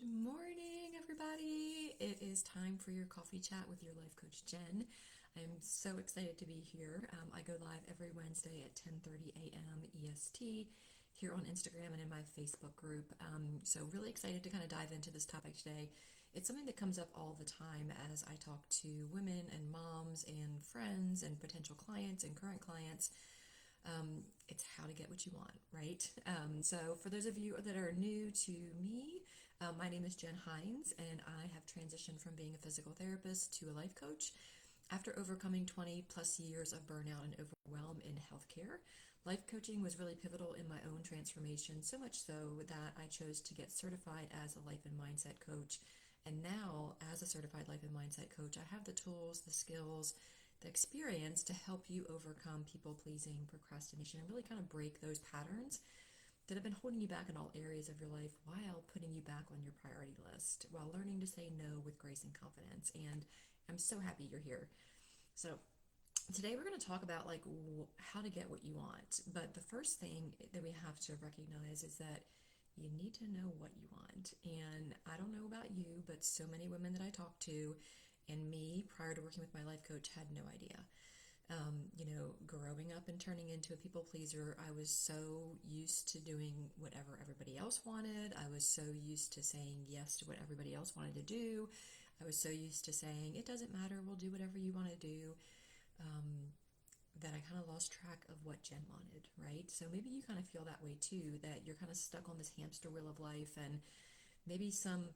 Good morning, everybody. It is time for your coffee chat with your life coach, Jen. I am so excited to be here. I go live every Wednesday at 10:30 a.m. EST here on Instagram and in my Facebook group. So really excited to kind of dive into this topic today. It's something that comes up all the time as I talk to women and moms and friends and potential clients and current clients. It's how to get what you want, right? So for those of you that are new to me, my name is Jenn Hines, and I have transitioned from being a physical therapist to a life coach. After overcoming 20 plus years of burnout and overwhelm in healthcare, life coaching was really pivotal in my own transformation, so much so that I chose to get certified as a life and mindset coach. And now, as a certified life and mindset coach, I have the tools, the skills, the experience to help you overcome people pleasing, procrastination, and really kind of break those patterns that have been holding you back in all areas of your life while putting you back on your priority list, while learning to say no with grace and confidence. And I'm so happy you're here. So, today we're going to talk about how to get what you want. But the first thing that we have to recognize is that you need to know what you want. And I don't know about you, but so many women that I talk to and me prior to working with my life coach had no idea. Growing up and turning into a people pleaser, I was so used to doing whatever everybody else wanted. I was so used to saying yes to what everybody else wanted to do. I was so used to saying, it doesn't matter, we'll do whatever you want to do, that I kind of lost track of what Jen wanted, right? So maybe you kind of feel that way too, that you're kind of stuck on this hamster wheel of life, and maybe some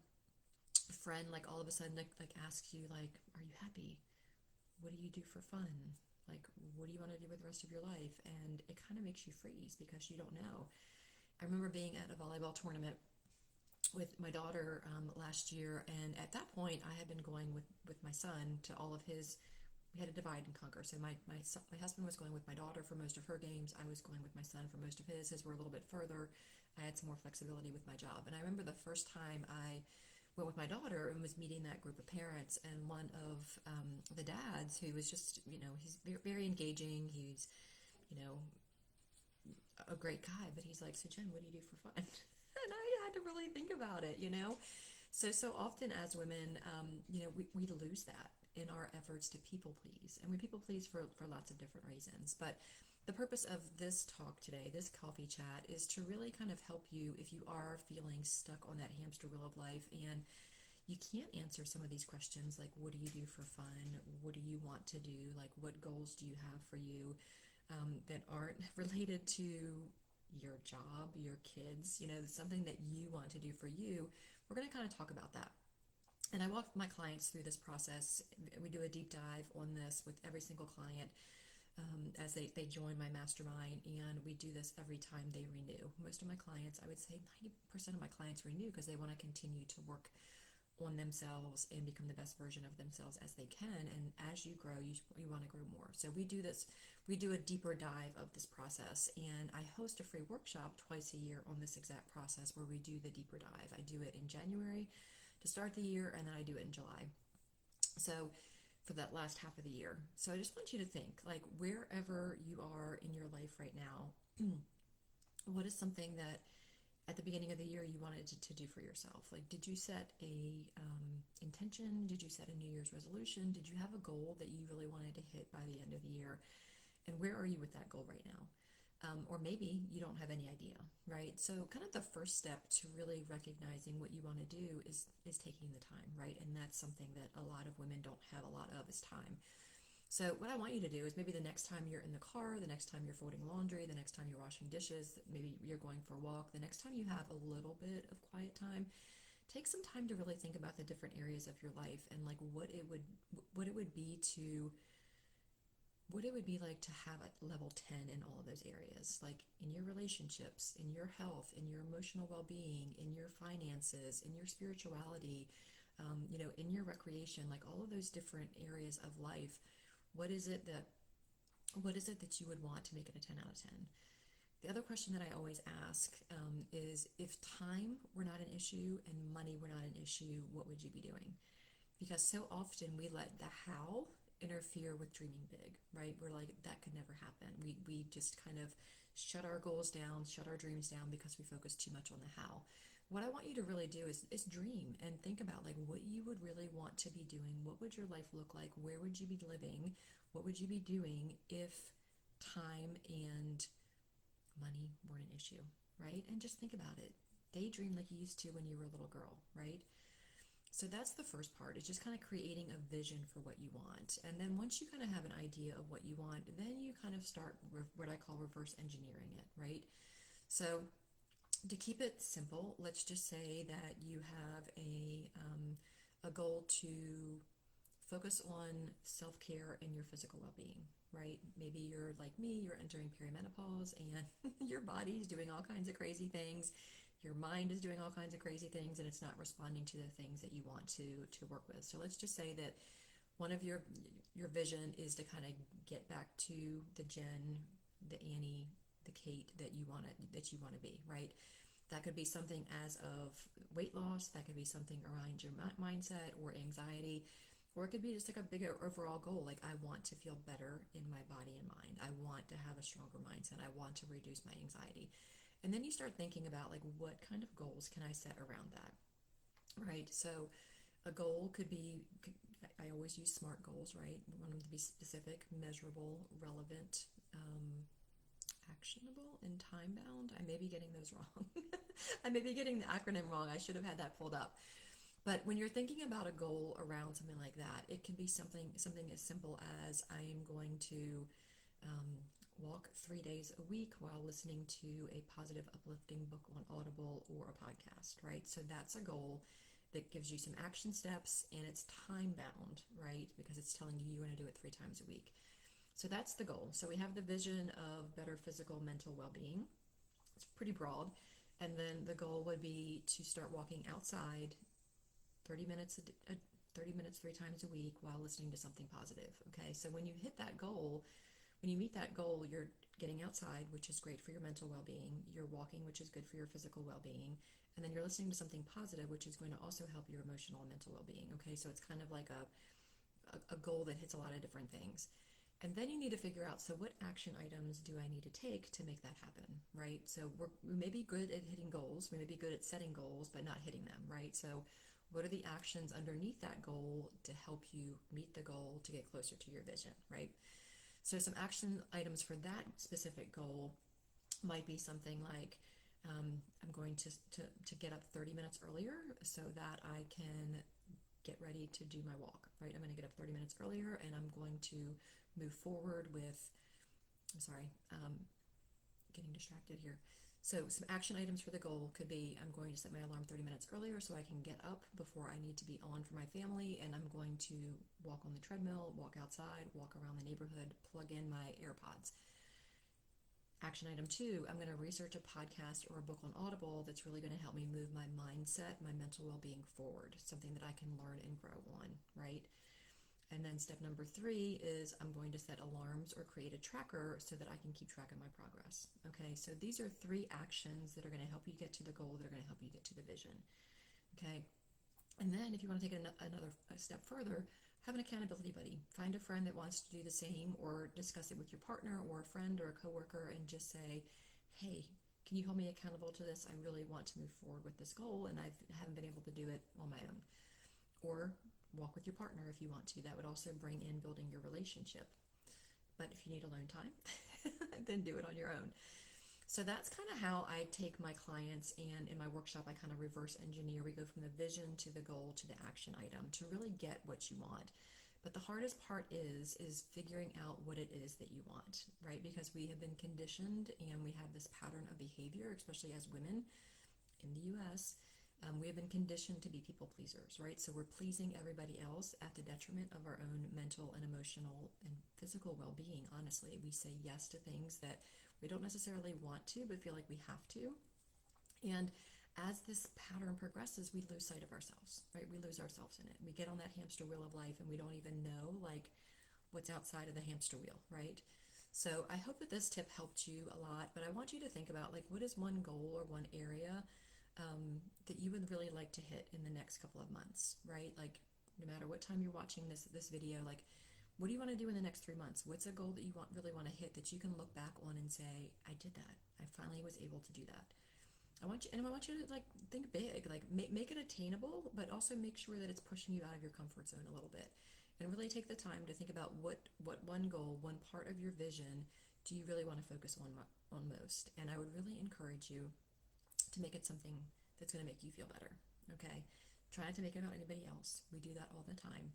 friend like all of a sudden asks you are you happy? What do you do for fun? What do you want to do with the rest of your life? And it kind of makes you freeze because you don't know. I remember being at a volleyball tournament with my daughter last year, and at that point I had been going with my son to all of his. We had to divide and conquer. So my husband was going with my daughter for most of her games. I was going with my son for most of his. His were a little bit further. I had some more flexibility with my job. And I remember the first time I went with my daughter and was meeting that group of parents, and one of the dads, who was just, he's very engaging. He's, you know, a great guy, but he's like, so Jen, what do you do for fun? And I had to really think about it. So often as women, we lose that in our efforts to people please. And we people please for lots of different reasons. But the purpose of this talk today, this coffee chat, is to really kind of help you if you are feeling stuck on that hamster wheel of life and you can't answer some of these questions like, what do you do for fun? What do you want to do? Like, what goals do you have for you that aren't related to your job, your kids, something that you want to do for you? We're going to kind of talk about that. And I walk my clients through this process. We do a deep dive on this with every single client as they join my mastermind, and we do this every time they renew. Most of my clients, I would say 90% of my clients renew because they want to continue to work on themselves and become the best version of themselves as they can. And as you grow, you want to grow more. So we do this. We do a deeper dive of this process, and I host a free workshop twice a year on this exact process where we do the deeper dive. I do it in January to start the year, and then I do it in July. So for that last half of the year. So I just want you to think, like, wherever you are in your life right now, what is something that at the beginning of the year you wanted to do for yourself? Like, did you set a intention? Did you set a New Year's resolution? Did you have a goal that you really wanted to hit by the end of the year? And where are you with that goal right now? Or maybe you don't have any idea, right? So kind of the first step to really recognizing what you want to do is taking the time, right? And that's something that a lot of women don't have a lot of, is time. So what I want you to do is maybe the next time you're in the car, the next time you're folding laundry, the next time you're washing dishes, maybe you're going for a walk, the next time you have a little bit of quiet time, take some time to really think about the different areas of your life and like what it would be to what it would be like to have a level 10 in all of those areas, like in your relationships, in your health, in your emotional well-being, in your finances, in your spirituality, in your recreation, like all of those different areas of life. What is it that you would want to make it a 10 out of 10? The other question that I always ask is, if time were not an issue and money were not an issue, what would you be doing? Because so often we let the how interfere with dreaming big, right? We're like, that could never happen. We just kind of shut our goals down, shut our dreams down because we focus too much on the how. what I want you to really do is dream and think about like what you would really want to be doing. What would your life look like? Where would you be living? What would you be doing if time and money weren't an issue, right? And just think about it. Daydream like you used to when you were a little girl, right? So that's the first part, is just kind of creating a vision for what you want. And then once you kind of have an idea of what you want, then you kind of start what I call reverse engineering it, right? So to keep it simple, let's just say that you have a goal to focus on self-care and your physical well-being, right? Maybe you're like me, you're entering perimenopause and your body's doing all kinds of crazy things. Your mind is doing all kinds of crazy things and it's not responding to the things that you want to work with. So let's just say that one of your vision is to kind of get back to the Jen, the Annie, the Kate that you want to be, right? That could be something as of weight loss, that could be something around your mindset or anxiety, or it could be just like a bigger overall goal, like I want to feel better in my body and mind. I want to have a stronger mindset. I want to reduce my anxiety. And then you start thinking about like what kind of goals can I set around that, right? So a goal could be, I always use SMART goals, right? We want them to be specific, measurable, relevant, actionable, and time bound. I may be getting those wrong. I may be getting the acronym wrong. I should have had that pulled up. But when you're thinking about a goal around something like that, it can be something as simple as I am going to walk 3 days a week while listening to a positive, uplifting book on Audible or a podcast, right? So that's a goal that gives you some action steps and it's time bound, right? Because it's telling you you're going to do it 3 times a week. So that's the goal. So we have the vision of better physical, mental well-being. It's pretty broad. And then the goal would be to start walking outside 30 minutes 30 minutes 3 times a week while listening to something positive. Okay, so when you hit that goal, when you meet that goal, you're getting outside, which is great for your mental well-being. You're walking, which is good for your physical well-being. And then you're listening to something positive, which is going to also help your emotional and mental well-being. Okay, so it's kind of like a goal that hits a lot of different things. And then you need to figure out, so what action items do I need to take to make that happen, right? So we may be good at hitting goals, we may be good at setting goals, but not hitting them, right? So what are the actions underneath that goal to help you meet the goal to get closer to your vision, right? So some action items for that specific goal might be something like I'm going to get up 30 minutes earlier so that I can get ready to do my walk, right? I'm going to get up 30 minutes earlier and I'm going to move forward with, I'm sorry, getting distracted here. So some action items for the goal could be I'm going to set my alarm 30 minutes earlier so I can get up before I need to be on for my family, and I'm going to walk on the treadmill, walk outside, walk around the neighborhood, plug in my AirPods. Action item 2, I'm going to research a podcast or a book on Audible that's really going to help me move my mindset, my mental well-being forward, something that I can learn and grow on, right? And then step number 3 is I'm going to set alarms or create a tracker so that I can keep track of my progress. Okay, so these are 3 actions that are going to help you get to the goal, that are going to help you get to the vision. Okay, and then if you want to take another step further, have an accountability buddy. Find a friend that wants to do the same, or discuss it with your partner or a friend or a coworker and just say, hey, can you hold me accountable to this? I really want to move forward with this goal and I haven't been able to do it on my own. Or walk with your partner if you want to. That would also bring in building your relationship. But if you need alone time, then do it on your own. So that's kind of how I take my clients, and in my workshop I kind of reverse engineer. We go from the vision to the goal to the action item to really get what you want. But the hardest part is figuring out what it is that you want, right? Because we have been conditioned and we have this pattern of behavior, especially as women in the US. We have been conditioned to be people pleasers, right? So we're pleasing everybody else at the detriment of our own mental and emotional and physical well-being, honestly. We say yes to things that we don't necessarily want to, but feel like we have to. And as this pattern progresses, we lose sight of ourselves, right? We lose ourselves in it. We get on that hamster wheel of life and we don't even know, like, what's outside of the hamster wheel, right? So I hope that this tip helped you a lot, but I want you to think about, like, what is one goal or one area that you would really like to hit in the next couple of months, right? Like, no matter what time you're watching this video, like, what do you want to do in the next 3 months? What's a goal that you really want to hit that you can look back on and say, I did that. I finally was able to do that. I want you to like think big, like make it attainable, but also make sure that it's pushing you out of your comfort zone a little bit, and really take the time to think about what one goal, one part of your vision, do you really want to focus on most. And I would really encourage you to make it something that's going to make you feel better. Okay, try not to make it about anybody else. We do that all the time.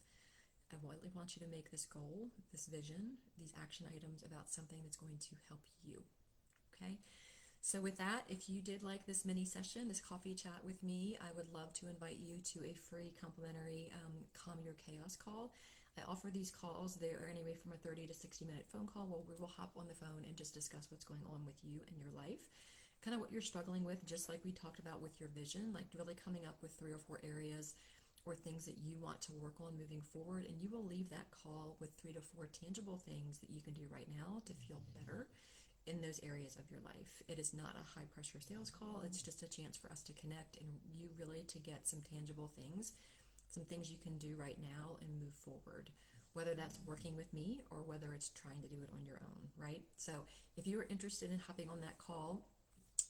I really want you to make this goal, this vision, these action items about something that's going to help you. Okay. So with that, if you did like this mini session, this coffee chat with me, I would love to invite you to a free complimentary Calm Your Chaos call. I offer these calls. They are anyway from a 30 to 60-minute phone call where we will hop on the phone and just discuss what's going on with you in your life, kind of what you're struggling with, just like we talked about with your vision, like really coming up with 3 or 4 areas or things that you want to work on moving forward. And you will leave that call with 3 to 4 tangible things that you can do right now to feel better in those areas of your life. It is not a high pressure sales call. It's just a chance for us to connect and you really to get some tangible things, some things you can do right now and move forward, whether that's working with me or whether it's trying to do it on your own, right? So if you are interested in hopping on that call,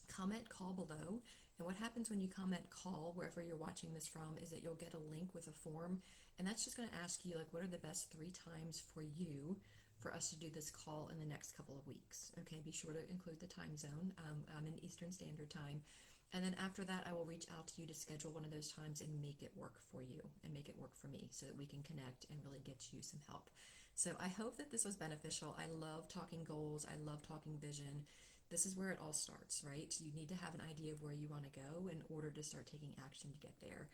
comment call below. And what happens when you comment call, wherever you're watching this from, is that you'll get a link with a form. And that's just going to ask you, like, what are the best 3 times for you for us to do this call in the next couple of weeks. Okay, be sure to include the time zone. I'm in Eastern Standard Time. And then after that, I will reach out to you to schedule one of those times and make it work for you and make it work for me so that we can connect and really get you some help. So I hope that this was beneficial. I love talking goals. I love talking vision. This is where it all starts, right? You need to have an idea of where you want to go in order to start taking action to get there.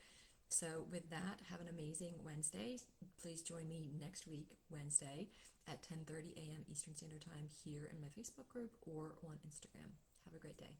So with that, have an amazing Wednesday. Please join me next week, Wednesday, at 10:30 a.m. Eastern Standard Time here in my Facebook group or on Instagram. Have a great day.